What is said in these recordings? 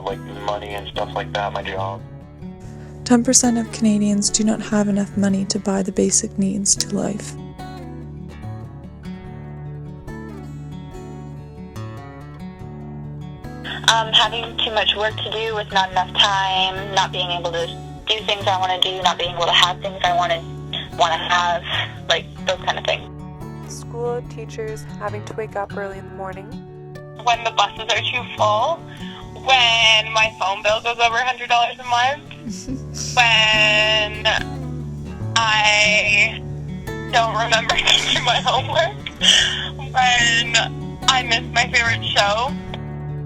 like money and stuff like that, my job. 10% of Canadians do not have enough money to buy the basic needs to life. Having too much work to do with not enough time, not being able to do things I want to do, not being able to have things I want to have, like those kind of things. School teachers having to wake up early in the morning. When the buses are too full, when my phone bill goes over $100 a month, when I don't remember to do my homework, when I miss my favorite show.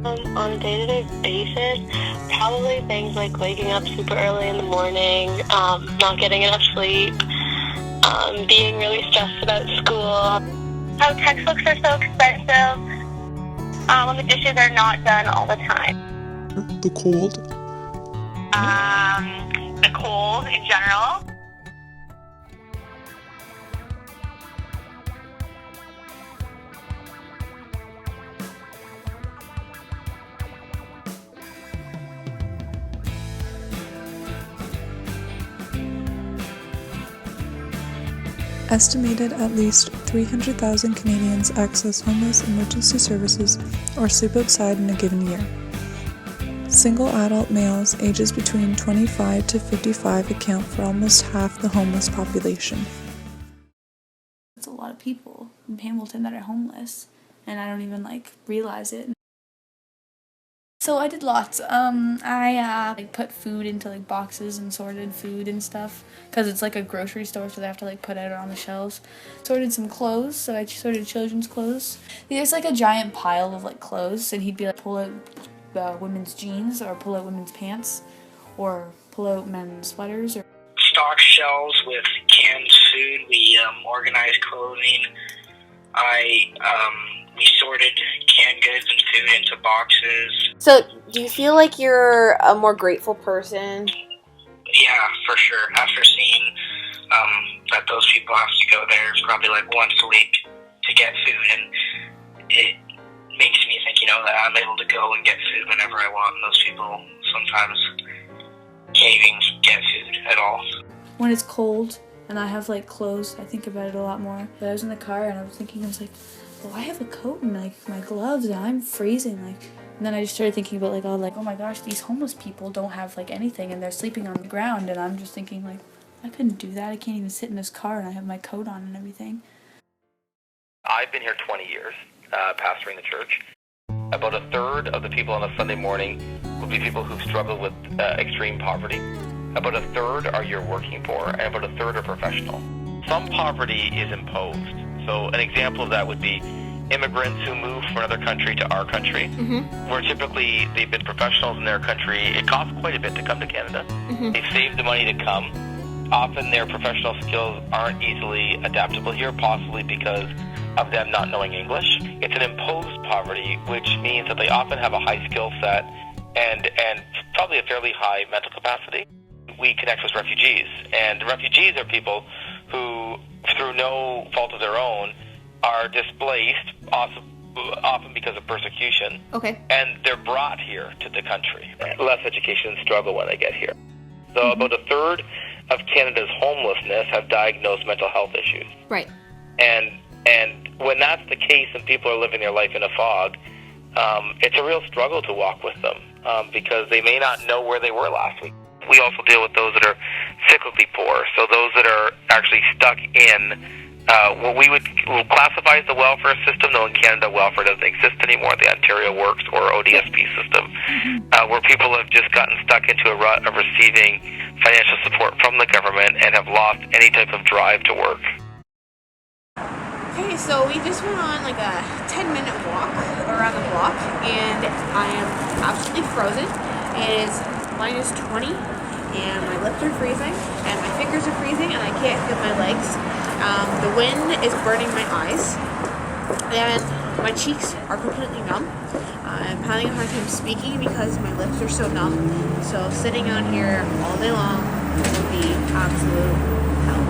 On a day-to-day basis, probably things like waking up super early in the morning, not getting enough sleep, being really stressed about school. How textbooks are so expensive, when the dishes are not done all the time. The cold. The cold in general. Estimated at least 300,000 Canadians access homeless emergency services or sleep outside in a given year. Single adult males ages between 25 to 55 account for almost half the homeless population. It's a lot of people in Hamilton that are homeless, and I don't even realize it. So I did lots. I put food into boxes and sorted food and stuff because it's a grocery store, so they have to put it on the shelves. Sorted some clothes, so I sorted children's clothes. There's a giant pile of clothes, and he'd be pull out women's jeans or pull out women's pants or pull out men's sweaters. Or stock shelves with canned food. We organized clothing. We sorted canned goods and food into boxes. So, do you feel like you're a more grateful person? Yeah, for sure. After seeing that those people have to go there probably once a week to get food, and it makes me think, that I'm able to go and get food whenever I want, and those people sometimes can't even get food at all. When it's cold and I have clothes, I think about it a lot more. But I was in the car and I was thinking, I have a coat and my gloves and I'm freezing. And then I just started thinking about oh my gosh, these homeless people don't have anything and they're sleeping on the ground, and I'm just thinking I couldn't do that. I can't even sit in this car and I have my coat on and everything. I've been here 20 years, pastoring the church. About a third of the people on a Sunday morning will be people who struggle with extreme poverty. About a third are your working poor, and about a third are professional. Some poverty is imposed. So an example of that would be immigrants who move from another country to our country, where typically they've been professionals in their country. It costs quite a bit to come to Canada. They've saved the money to come. Often their professional skills aren't easily adaptable here, possibly because of them not knowing English. It's an imposed poverty, which means that they often have a high skill set and probably a fairly high mental capacity. We connect with refugees, and refugees are people who, through no fault of their own, are displaced, often because of persecution. Okay. And they're brought here to the country. Less education and struggle when they get here. So about a third of Canada's homelessness have diagnosed mental health issues. Right. And when that's the case and people are living their life in a fog, it's a real struggle to walk with them because they may not know where they were last week. We also deal with those that are cyclically poor, so those that are actually stuck in what we would classify as the welfare system, though in Canada welfare doesn't exist anymore, the Ontario Works or ODSP system, where people have just gotten stuck into a rut of receiving financial support from the government and have lost any type of drive to work. Okay, so we just went on a 10-minute walk around the block, and I am absolutely frozen. It is -20, and my lips are freezing, and my fingers are freezing, and I can't feel my legs. The wind is burning my eyes, and my cheeks are completely numb. I'm having a hard time speaking because my lips are so numb, so sitting out here all day long would be absolute hell.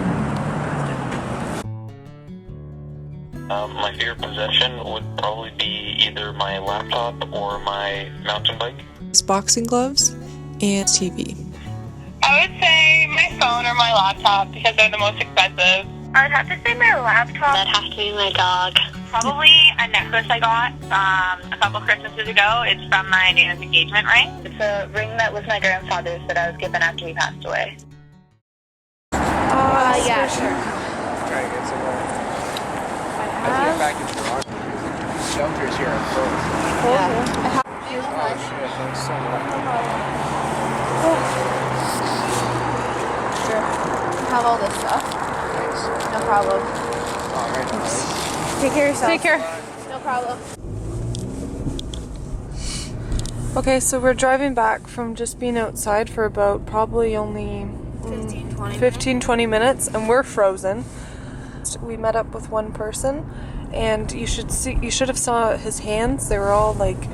My favorite possession would probably be either my laptop or my mountain bike. It's boxing gloves and TV. I would say my phone or my laptop because they're the most expensive. I'd have to say my laptop. That'd have to be my dog. Probably a necklace I got a couple Christmases ago. It's from my dad's engagement ring. It's a ring that was my grandfather's that I was given after he passed away. Yeah, sure. Try to get somewhere. I think back in Toronto. Shelters here are closed. Yeah. Oh shit, thanks so much. Sure. Have all this stuff. Thanks. No problem. Oh, right. Nice. Take care of yourself. Take care. No problem. Okay, so we're driving back from just being outside for about probably only 15-20 minutes, and we're frozen. We met up with one person, and you should have saw his hands. They were all like,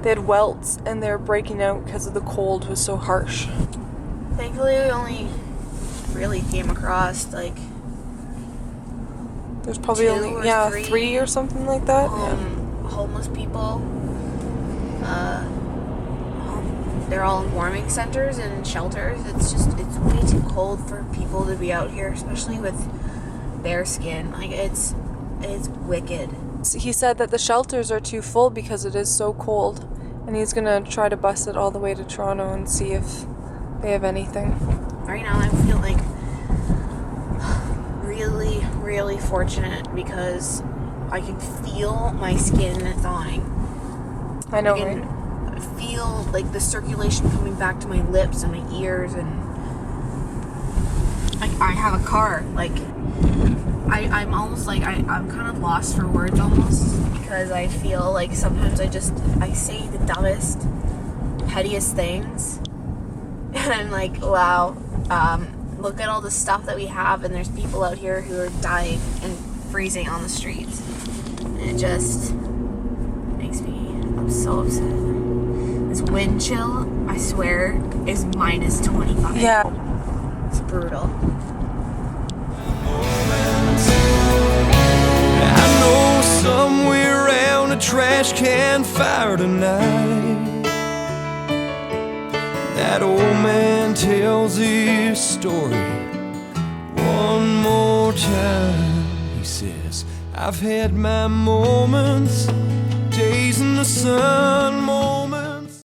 they had welts, and they were breaking out because of the cold was so harsh. Thankfully, we only really came across like There's probably two only or three or something like that. homeless people. They're all in warming centers and shelters. It's way too cold for people to be out here, especially with bare skin. Like it's wicked. He said that the shelters are too full because it is so cold, and he's gonna try to bus it all the way to Toronto and see if they have anything. Right now I'm feeling really, really fortunate because I can feel my skin thawing. I know, I can right? feel like the circulation coming back to my lips and my ears, and like I have a car. Like I'm almost like I'm kind of lost for words almost, because I feel like sometimes I say the dumbest, pettiest things, and I'm like, wow, look at all the stuff that we have, and there's people out here who are dying and freezing on the streets, and it just makes me, I'm so upset. This wind chill, I swear, is minus 25. Yeah. It's brutal. I know somewhere around a trash can fire tonight, that old man tells his story one more time. He says, I've had my moments, days in the sun,